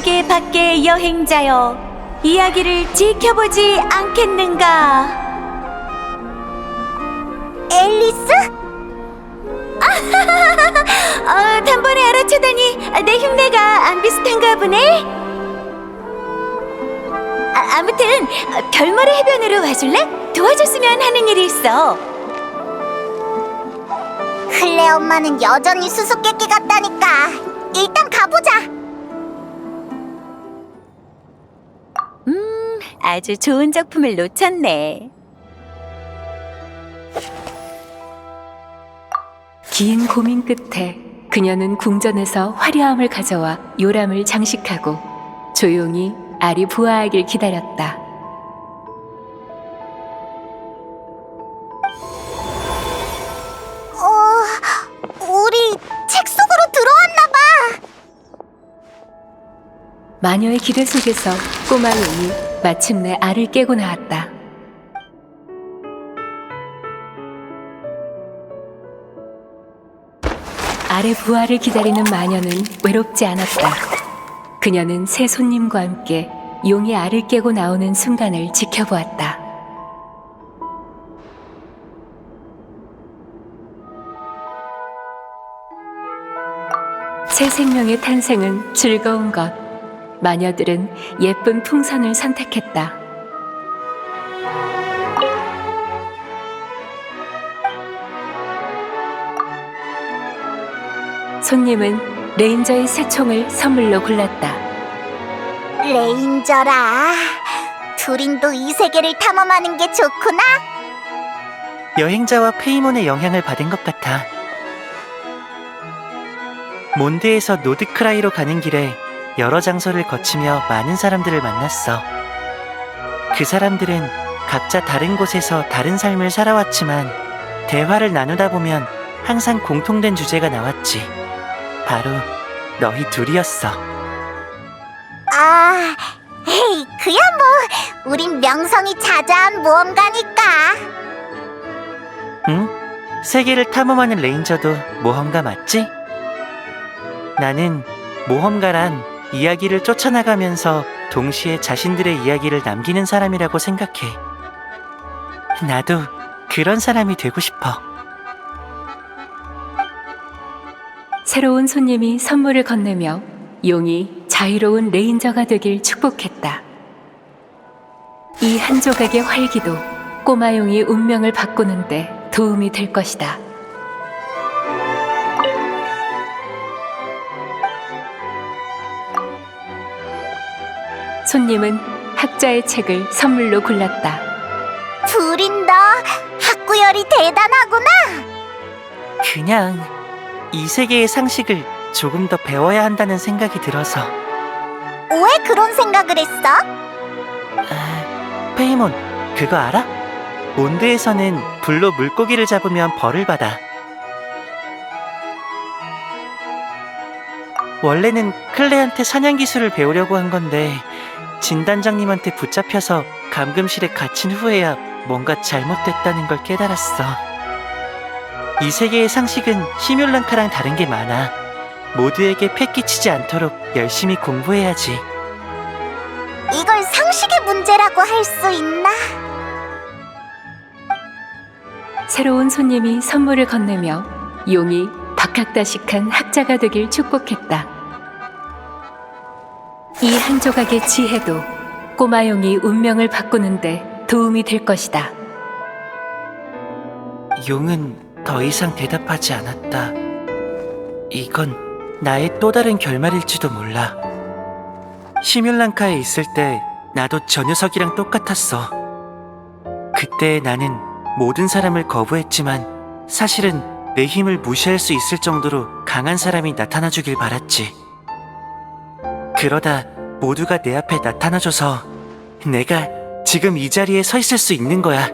세계 밖의 여행자여, 이야기를 지켜보지 않겠는가? 앨리스? 단번에 알아채다니 내 흉내가 안 비슷한가 보네? 아무튼 별모래 해변으로 와줄래? 도와줬으면 하는 일이 있어. 클레 엄마는 여전히 수수께끼 같다니까. 일단 가보자. 아주 좋은 작품을 놓쳤네. 긴 고민 끝에 그녀는 궁전에서 화려함을 가져와 요람을 장식하고 조용히 알이 부화하길 기다렸다. 우리 책 속으로 들어왔나 봐. 마녀의 기대 속에서 꼬마 용이 마침내 알을 깨고 나왔다. 알의 부활을 기다리는 마녀는 외롭지 않았다. 그녀는 새 손님과 함께 용이 알을 깨고 나오는 순간을 지켜보았다. 새 생명의 탄생은 즐거운 것. 마녀들은 예쁜 풍선을 선택했다. 손님은 레인저의 새 총을 선물로 골랐다. 레인저라. 둘인도 이 세계를 탐험하는 게 좋구나. 여행자와 페이몬의 영향을 받은 것 같아. 몬드에서 노드크라이로 가는 길에 여러 장소를 거치며 많은 사람들을 만났어. 그 사람들은 각자 다른 곳에서 다른 삶을 살아왔지만 대화를 나누다 보면 항상 공통된 주제가 나왔지. 바로 너희 둘이었어. 에이, 그야 뭐 우린 명성이 자자한 모험가니까. 응? 세계를 탐험하는 레인저도 모험가 맞지? 나는 모험가란 이야기를 쫓아나가면서 동시에 자신들의 이야기를 남기는 사람이라고 생각해. 나도 그런 사람이 되고 싶어. 새로운 손님이 선물을 건네며 용이 자유로운 레인저가 되길 축복했다. 이 한 조각의 활기도 꼬마 용이 운명을 바꾸는데 도움이 될 것이다. 손님은 학자의 책을 선물로 골랐다. 둘인다. 학구열이 대단하구나. 그냥 이 세계의 상식을 조금 더 배워야 한다는 생각이 들어서. 왜 그런 생각을 했어? 페이몬, 그거 알아? 몬드에서는 불로 물고기를 잡으면 벌을 받아. 원래는 클레한테 사냥 기술을 배우려고 한 건데 진단장님한테 붙잡혀서 감금실에 갇힌 후에야 뭔가 잘못됐다는 걸 깨달았어. 이 세계의 상식은 시뮬랑카랑 다른 게 많아. 모두에게 패 끼치지 않도록 열심히 공부해야지. 이걸 상식의 문제라고 할 수 있나? 새로운 손님이 선물을 건네며 용이 박학다식한 학자가 되길 축복했다. 이 한 조각의 지혜도 꼬마 용이 운명을 바꾸는데 도움이 될 것이다. 용은 더 이상 대답하지 않았다. 이건 나의 또 다른 결말일지도 몰라. 시뮬랑카에 있을 때 나도 저 녀석이랑 똑같았어. 그때 나는 모든 사람을 거부했지만 사실은 내 힘을 무시할 수 있을 정도로 강한 사람이 나타나주길 바랐지. 그러다 모두가 내 앞에 나타나줘서 내가 지금 이 자리에 서 있을 수 있는 거야.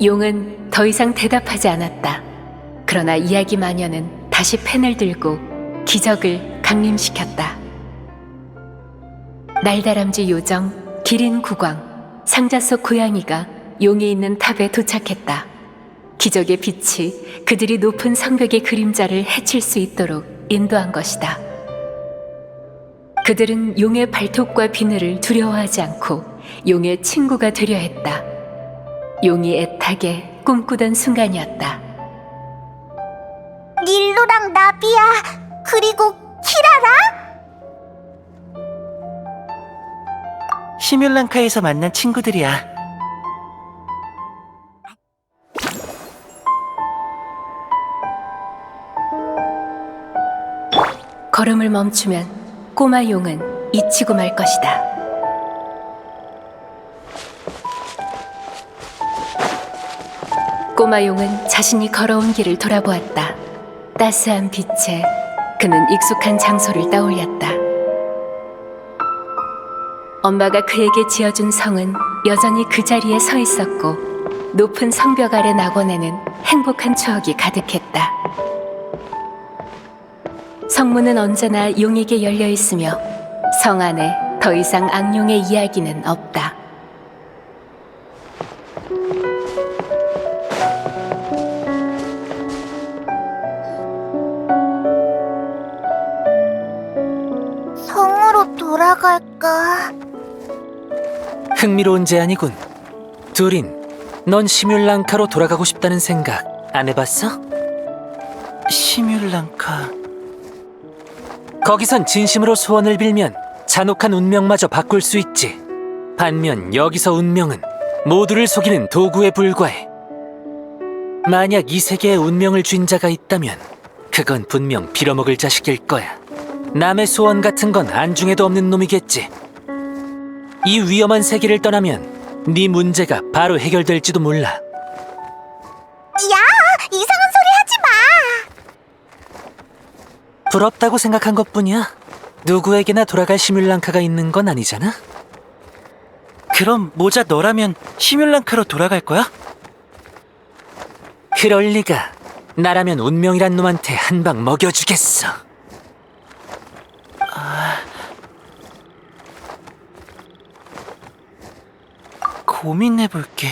용은 더 이상 대답하지 않았다. 그러나 이야기 마녀는 다시 펜을 들고 기적을 강림시켰다. 날다람쥐 요정, 기린 국왕, 상자 속 고양이가 용이 있는 탑에 도착했다. 기적의 빛이 그들이 높은 성벽의 그림자를 해칠 수 있도록 인도한 것이다. 그들은 용의 발톱과 비늘을 두려워하지 않고 용의 친구가 되려 했다. 용이 애타게 꿈꾸던 순간이었다. 닐루랑 나비야, 그리고 키라라? 시뮬랑카에서 만난 친구들이야. 걸음을 멈추면 꼬마 용은 잊히고 말 것이다. 꼬마 용은 자신이 걸어온 길을 돌아보았다. 따스한 빛에 그는 익숙한 장소를 떠올렸다. 엄마가 그에게 지어준 성은 여전히 그 자리에 서 있었고 높은 성벽 아래 낙원에는 행복한 추억이 가득했다. 성문은 언제나 용에게 열려 있으며 성 안에 더 이상 악룡의 이야기는 없다. 성으로 돌아갈까? 흥미로운 제안이군. 두린, 넌 시뮬랑카로 돌아가고 싶다는 생각 안 해봤어? 시뮬랑카... 거기선 진심으로 소원을 빌면 잔혹한 운명마저 바꿀 수 있지. 반면 여기서 운명은 모두를 속이는 도구에 불과해. 만약 이 세계에 운명을 쥔 자가 있다면 그건 분명 빌어먹을 자식일 거야. 남의 소원 같은 건 안중에도 없는 놈이겠지. 이 위험한 세계를 떠나면 네 문제가 바로 해결될지도 몰라. 야, 이상한 소리 하지 마! 부럽다고 생각한 것뿐이야. 누구에게나 돌아갈 시뮬랑카가 있는 건 아니잖아? 그럼 모자 너라면 시뮬랑카로 돌아갈 거야? 그럴 리가. 나라면 운명이란 놈한테 한 방 먹여주겠어. 고민해볼게.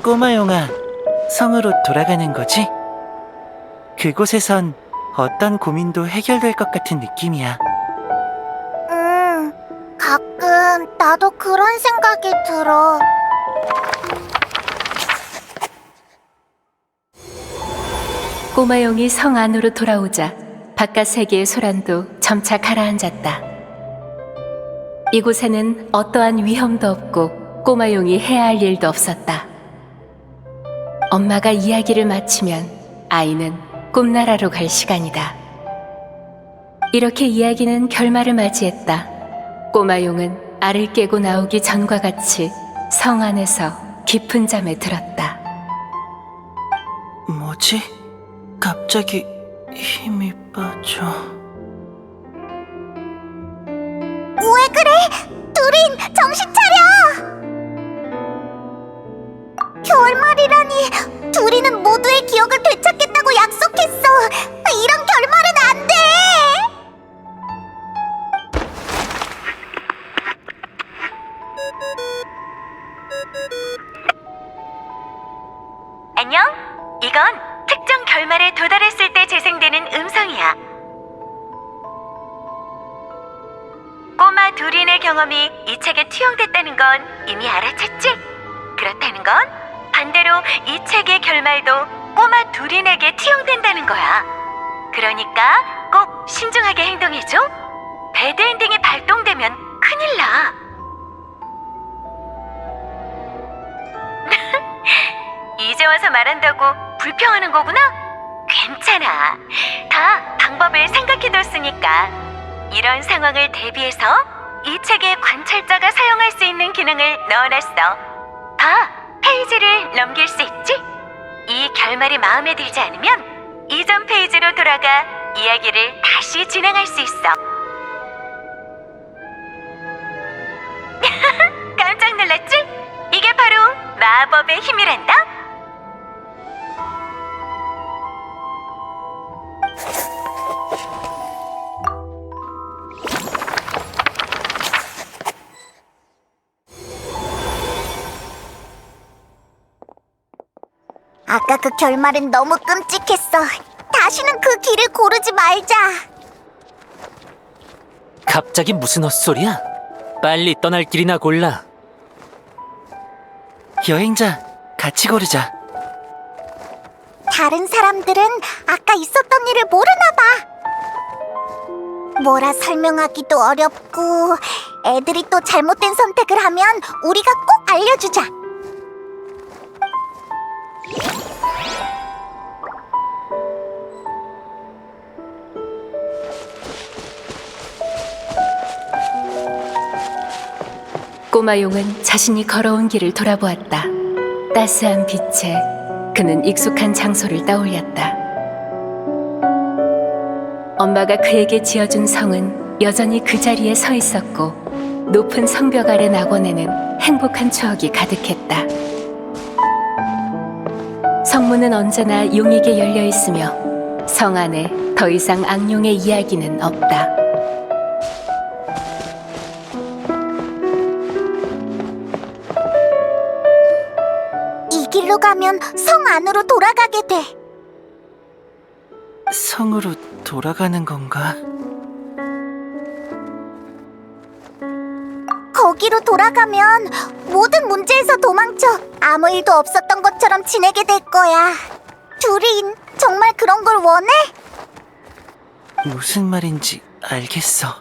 꼬마 용아, 성으로 돌아가는 거지? 그곳에선 어떤 고민도 해결될 것 같은 느낌이야. 가끔 나도 그런 생각이 들어. 꼬마 용이 성 안으로 돌아오자 바깥 세계의 소란도 점차 가라앉았다. 이곳에는 어떠한 위험도 없고 꼬마 용이 해야 할 일도 없었다. 엄마가 이야기를 마치면 아이는 꿈나라로 갈 시간이다. 이렇게 이야기는 결말을 맞이했다. 꼬마 용은 알을 깨고 나오기 전과 같이 성 안에서 깊은 잠에 들었다. 뭐지? 갑자기 힘이 빠져. 왜 그래? 두린, 정신 차려! 결말이라니, 두린은 모두의 기억을 되찾겠다고 약속했어. 이런 결말은 안 돼! 안녕? 이건 특정 결말에 도달했을 때 재생되는 음성이야. 꼬마 두린의 경험이 이 책에 투영됐다는 건 이미 알아챘지? 그렇다는 건 반대로 이 책의 결말도 꼬마 두린에게 투영된다는 거야. 그러니까 꼭 신중하게 행동해줘. 배드엔딩이 발동되면 큰일 나. 이제 와서 말한다고 불평하는 거구나? 괜찮아. 다 방법을 생각해뒀으니까. 이런 상황을 대비해서 이 책에 관찰자가 사용할 수 있는 기능을 넣어놨어. 봐, 페이지를 넘길 수 있지? 이 결말이 마음에 들지 않으면 이전 페이지로 돌아가 이야기를 다시 진행할 수 있어. 깜짝 놀랐지? 이게 바로 마법의 힘이란다. 아까 그 결말은 너무 끔찍했어. 다시는 그 길을 고르지 말자. 갑자기 무슨 헛소리야? 빨리 떠날 길이나 골라. 여행자, 같이 고르자. 다른 사람들은 아까 있었던 일을 모르나 봐. 뭐라 설명하기도 어렵고 애들이 또 잘못된 선택을 하면 우리가 꼭 알려주자. 꼬마용은 자신이 걸어온 길을 돌아보았다. 따스한 빛에 그는 익숙한 장소를 떠올렸다. 엄마가 그에게 지어준 성은 여전히 그 자리에 서 있었고 높은 성벽 아래 낙원에는 행복한 추억이 가득했다. 성문은 언제나 용에게 열려 있으며 성 안에 더 이상 악룡의 이야기는 없다. 이 길로 가면 성 안으로 돌아가게 돼. 성으로 돌아가는 건가? 거기로 돌아가면 모든 문제에서 도망쳐 아무 일도 없었던 것처럼 지내게 될 거야. 둘이 정말 그런 걸 원해? 무슨 말인지 알겠어.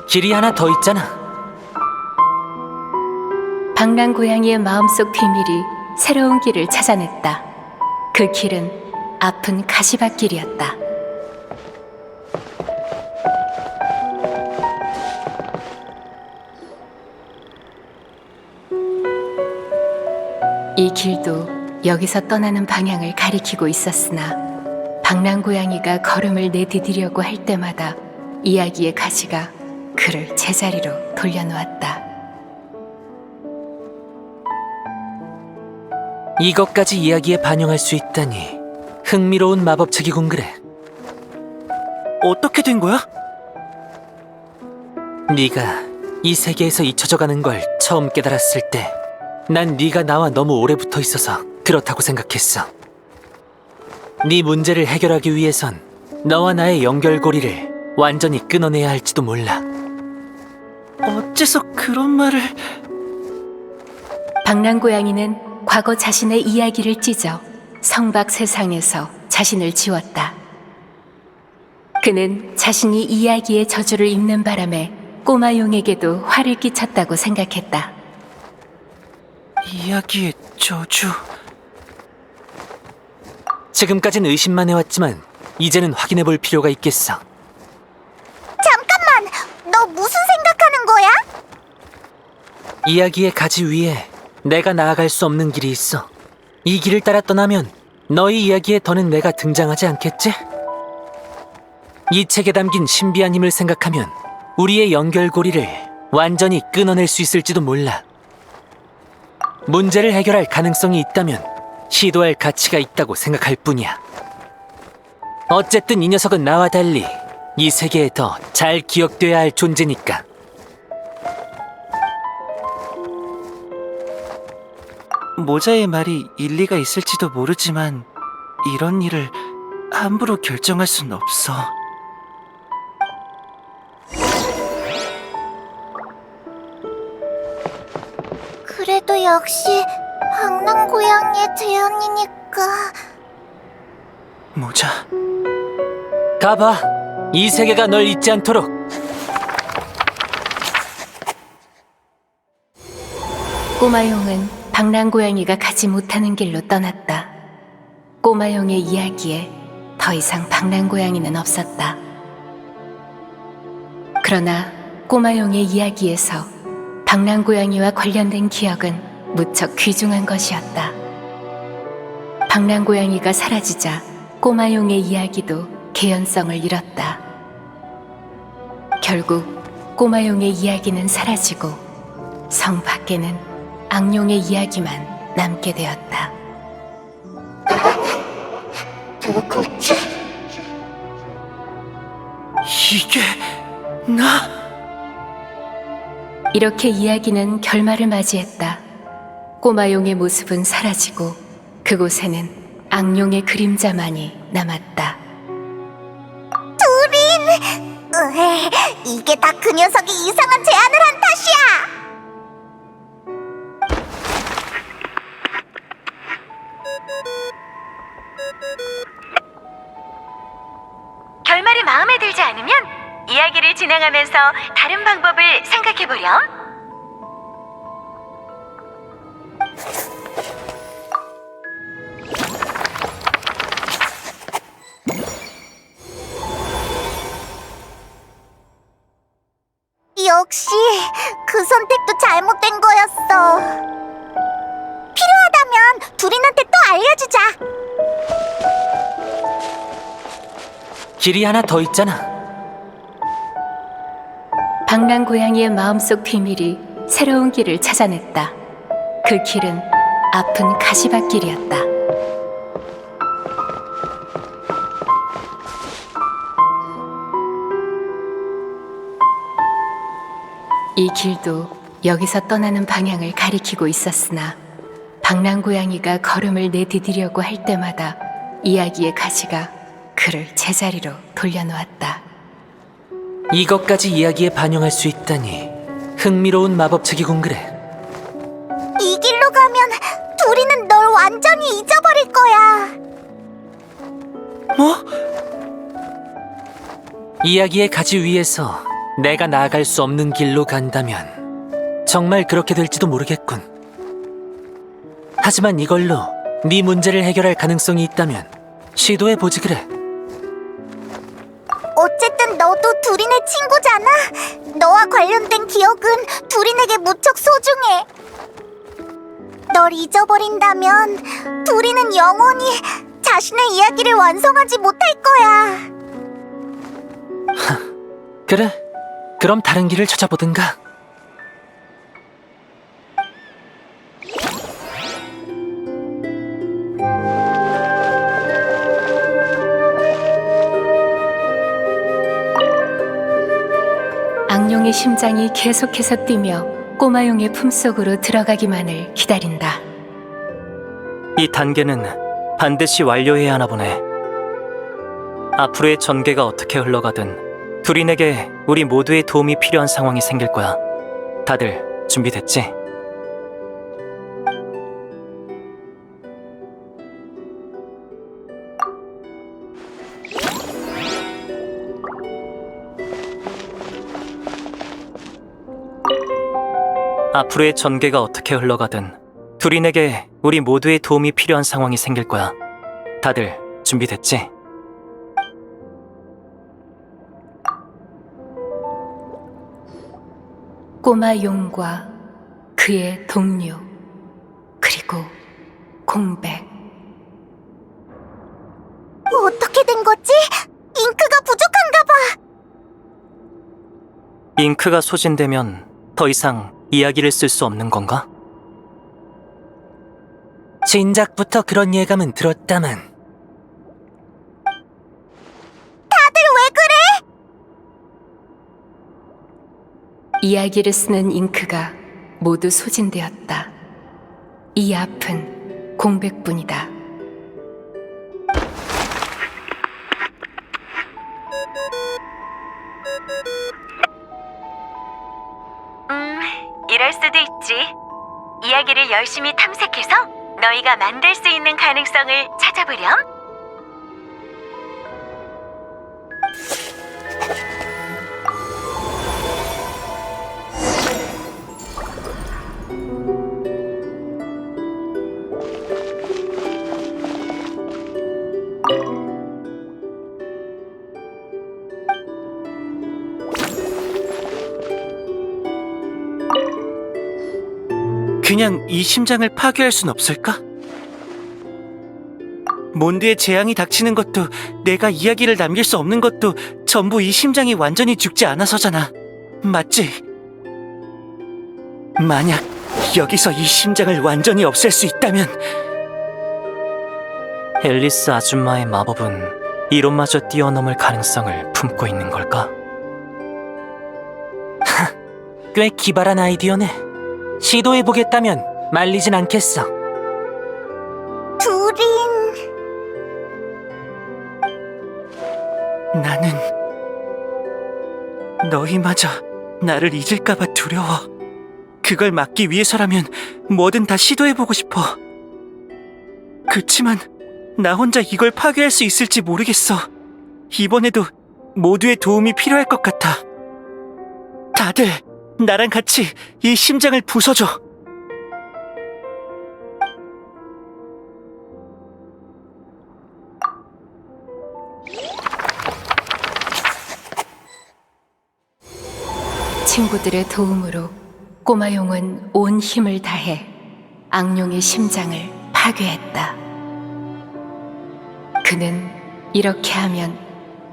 길이 하나 더 있잖아. 방랑고양이의 마음속 비밀이 새로운 길을 찾아냈다. 그 길은 아픈 가시밭길이었다. 이 길도 여기서 떠나는 방향을 가리키고 있었으나 방랑고양이가 걸음을 내디디려고 할 때마다 이야기의 가시가 그를 제자리로 돌려놓았다. 이것까지 이야기에 반영할 수 있다니 흥미로운 마법책이군 그래. 어떻게 된 거야? 네가 이 세계에서 잊혀져 가는 걸 처음 깨달았을 때 난 네가 나와 너무 오래 붙어 있어서 그렇다고 생각했어. 네 문제를 해결하기 위해선 너와 나의 연결고리를 완전히 끊어내야 할지도 몰라. 어째서 그런 말을... 방랑고양이는 과거 자신의 이야기를 찢어 성밖 세상에서 자신을 지웠다. 그는 자신이 이야기의 저주를 입는 바람에 꼬마용에게도 화를 끼쳤다고 생각했다. 이야기의 저주... 지금까진 의심만 해왔지만 이제는 확인해 볼 필요가 있겠어. 잠깐만! 너 무슨 생각하는 거야? 이야기의 가지 위에 내가 나아갈 수 없는 길이 있어. 이 길을 따라 떠나면 너희 이야기에 더는 내가 등장하지 않겠지? 이 책에 담긴 신비한 힘을 생각하면 우리의 연결고리를 완전히 끊어낼 수 있을지도 몰라. 문제를 해결할 가능성이 있다면 시도할 가치가 있다고 생각할 뿐이야. 어쨌든 이 녀석은 나와 달리 이 세계에 더 잘 기억돼야 할 존재니까. 모자의 말이 일리가 있을지도 모르지만 이런 일을 함부로 결정할 순 없어. 그래도 역시 방랑고양이의 제안이니까. 모자... 가봐. 이 세계가 널 잊지 않도록. 꼬마용은 방랑고양이가 가지 못하는 길로 떠났다. 꼬마용의 이야기에 더 이상 방랑고양이는 없었다. 그러나 꼬마용의 이야기에서 방랑고양이와 관련된 기억은 무척 귀중한 것이었다. 방랑고양이가 사라지자 꼬마용의 이야기도 개연성을 잃었다. 결국 꼬마용의 이야기는 사라지고 성 밖에는 악룡의 이야기만 남게 되었다. 이게 나? 이렇게 이야기는 결말을 맞이했다. 꼬마용의 모습은 사라지고 그곳에는 악룡의 그림자만이 남았다. 이게 다 그 녀석이 이상한 제안을 한 탓이야! 결말이 마음에 들지 않으면 이야기를 진행하면서 다른 방법을 생각해보렴. 역시 그 선택도 잘못된 거였어. 필요하다면 둘인한테 또 알려주자. 길이 하나 더 있잖아. 방랑고양이의 마음속 비밀이 새로운 길을 찾아냈다. 그 길은 아픈 가시밭길이었다. 이 길도 여기서 떠나는 방향을 가리키고 있었으나 방랑고양이가 걸음을 내디디려고 할 때마다 이야기의 가시가 그를 제자리로 돌려놓았다. 이것까지 이야기에 반영할 수 있다니 흥미로운 마법책이군 그래. 이 길로 가면 둘이는 널 완전히 잊어버릴 거야. 뭐? 이야기의 가지 위에서 내가 나아갈 수 없는 길로 간다면 정말 그렇게 될지도 모르겠군. 하지만 이걸로 네 문제를 해결할 가능성이 있다면 시도해보지 그래. 어쨌든 너도 둘이네 친구잖아. 너와 관련된 기억은 둘이에게 무척 소중해. 널 잊어버린다면 둘이는 영원히 자신의 이야기를 완성하지 못할 거야. 그래, 그럼 다른 길을 찾아보든가. 악룡의 심장이 계속해서 뛰며 꼬마용의 품속으로 들어가기만을 기다린다. 이 단계는 반드시 완료해야 하나 보네. 앞으로의 전개가 어떻게 흘러가든 둘인에게 우리 모두의 도움이 필요한 상황이 생길 거야. 다들 준비됐지? 앞으로의 전개가 어떻게 흘러가든 둘인에게 우리 모두의 도움이 필요한 상황이 생길 거야. 다들 준비됐지? 꼬마용과 그의 동료, 그리고 공백. 어떻게 된 거지? 잉크가 부족한가 봐. 잉크가 소진되면 더 이상 이야기를 쓸 수 없는 건가? 진작부터 그런 예감은 들었다만 다들 왜 그래? 이야기를 쓰는 잉크가 모두 소진되었다. 이 앞은 공백뿐이다. 이럴 수도 있지. 이야기를 열심히 탐색해서 너희가 만들 수 있는 가능성을 찾아보렴. 그냥 이 심장을 파괴할 순 없을까? 몬드에 재앙이 닥치는 것도 내가 이야기를 남길 수 없는 것도 전부 이 심장이 완전히 죽지 않아서잖아. 맞지? 만약 여기서 이 심장을 완전히 없앨 수 있다면 앨리스 아줌마의 마법은 이론마저 뛰어넘을 가능성을 품고 있는 걸까? 꽤 기발한 아이디어네. 시도해보겠다면 말리진 않겠어. 둘인 나는 너희마저 나를 잊을까봐 두려워. 그걸 막기 위해서라면 뭐든 다 시도해보고 싶어. 그치만 나 혼자 이걸 파괴할 수 있을지 모르겠어. 이번에도 모두의 도움이 필요할 것 같아. 다들 나랑 같이 이 심장을 부숴줘. 친구들의 도움으로 꼬마용은 온 힘을 다해 악룡의 심장을 파괴했다. 그는 이렇게 하면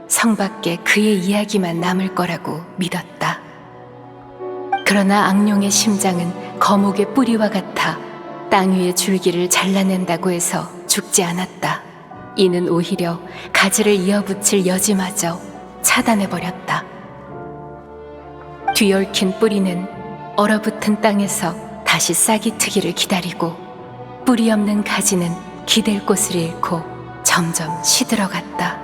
성 밖에 그의 이야기만 남을 거라고 믿었다. 그러나 악룡의 심장은 거목의 뿌리와 같아 땅 위의 줄기를 잘라낸다고 해서 죽지 않았다. 이는 오히려 가지를 이어붙일 여지마저 차단해버렸다. 뒤얽힌 뿌리는 얼어붙은 땅에서 다시 싹이 트기를 기다리고, 뿌리 없는 가지는 기댈 곳을 잃고 점점 시들어갔다.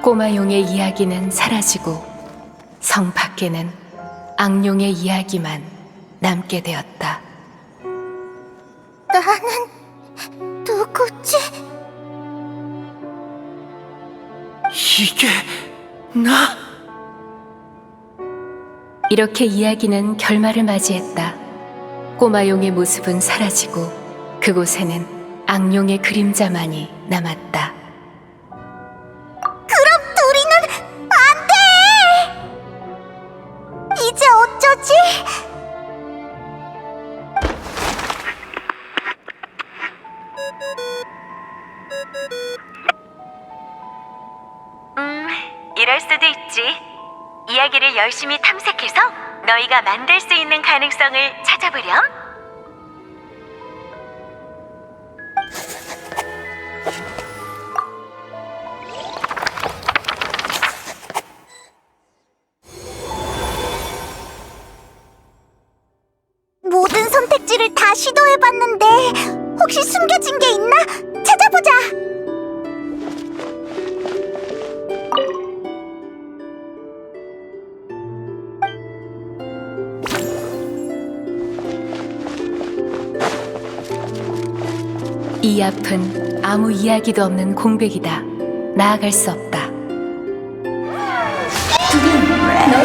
꼬마용의 이야기는 사라지고 성 밖에는 악룡의 이야기만 남게 되었다. 나는 누구지? 이게 나? 이렇게 이야기는 결말을 맞이했다. 꼬마용의 모습은 사라지고 그곳에는 악룡의 그림자만이 남았다. 그럼 둘이는 안 돼! 이제 어쩌지? 이럴 수도 있지. 이야기를 열심히 탐색해서 너희가 만들 수 있는 가능성을 찾아보렴. 모든 선택지를 다 시도해봤는데 혹시 숨겨진 게 있나? 찾아보자! 이 앞은 아무 이야기도 없는 공백이다. 나아갈 수 없다. 둘이 너의